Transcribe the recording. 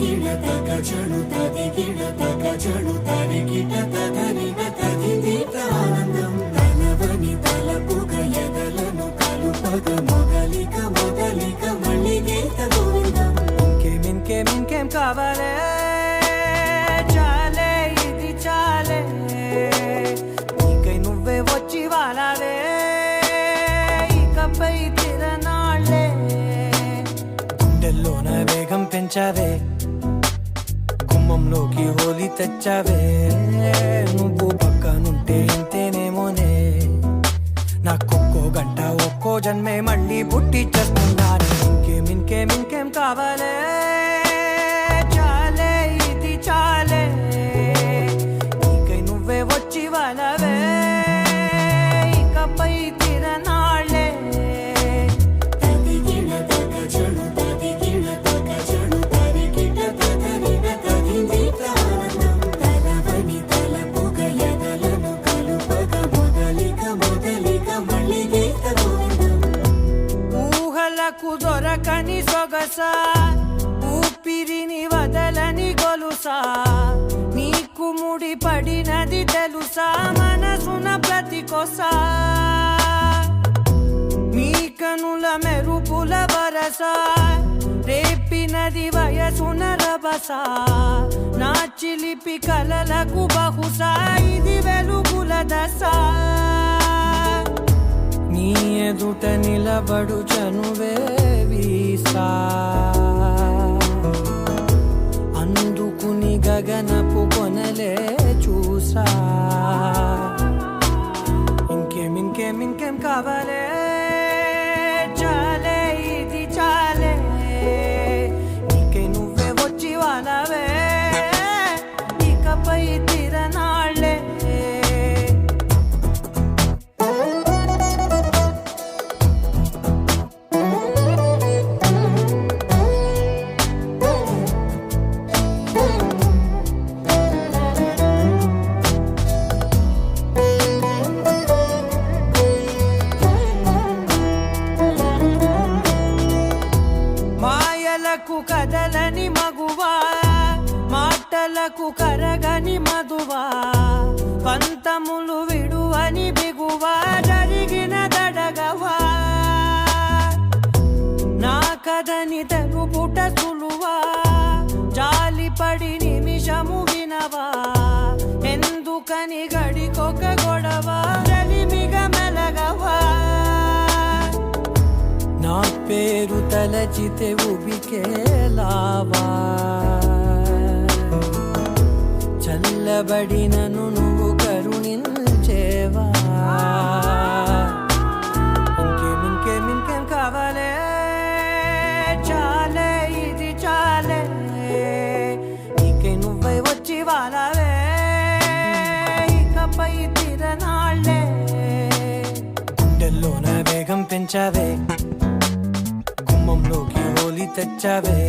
తగచడు తదిగిడ తగచడు తరిగిట తగరిన తదిదీట ఆనందం తలవని తలపుగ ఎదలను కలుపగ మొదలిక మొదలిక మళ్ళీ గీత గోవిందం. ఇంకేం కావాలే చాలే ఇది చాలే నీకై నువ్వే వచ్చి వాలావే ఇకపై తిరనాళ్ళే గుండెల్లోన వేగం పెంచావే గుమ్మంలోకి హోలీ తెచ్చావే నువ్వు పక్కనుంటే ఇంతేనేమోనే నాకొక్కో గంట ఒక్కో జన్మే మళ్ళీ పుట్టి చేస్తున్నాను. ఇంకేం కావాలే చాలే ఇది చాలే నీకై నువ్వే వచ్చి వాలవే ఇకపై తిరనాళ్ళే. తదిగిడ తగచడు తదిగిడ తగచడు తరిగిట తగరిన తదిదీట ఆనందం తలవని తలపుగ ఎదలను కలుపగ మొదలిక మొదలిక మళ్ళీ గీత గోవిందం. ఊహలకు దొరకని సొగసా ఊపిరిని వదలని గొలుసా నీకు ముడి పడినది తెలుసా మనసున ప్రతి కొసా నీ కనుల మెరుపుల వరస రేపినది వయసున రభస నా చిలిపి కలలకు బహుశా ఇది వెలుగుల దశ నీ ఎదుట నిలబడు చనువే వీసా అందుకుని గగనపు కొనలే చూసా. ఇంకేం కావాలే చాలే ఇది చాలే నీకై నువ్వే వచ్చి వాలవే ఇకపై తిరనాళ్ళే. మాయలకు కదలని మగువా మాటలకు కరగని మధువా పంతములు విడువని బిగువా జరిగిన దడగవా నా కథని తెలుపుట సులువా జాలిపడి నిమిషము వినవా ఎందుకని గడికొక గొడవ రవిమిగ మెలగవా నా పేరు తలచితే ఉబికేలావా చల్లబడినను నువ్వు కరుణించేవా. ఇంకేం కావాలే చాలే ఇది చాలే నీకై నువ్వై వచ్చి వాలవే ఇకపై తిరనాళ్ళే గుండెల్లోన వేగం పెంచావే గుమ్మంలోకి హోలీ తెచ్చావే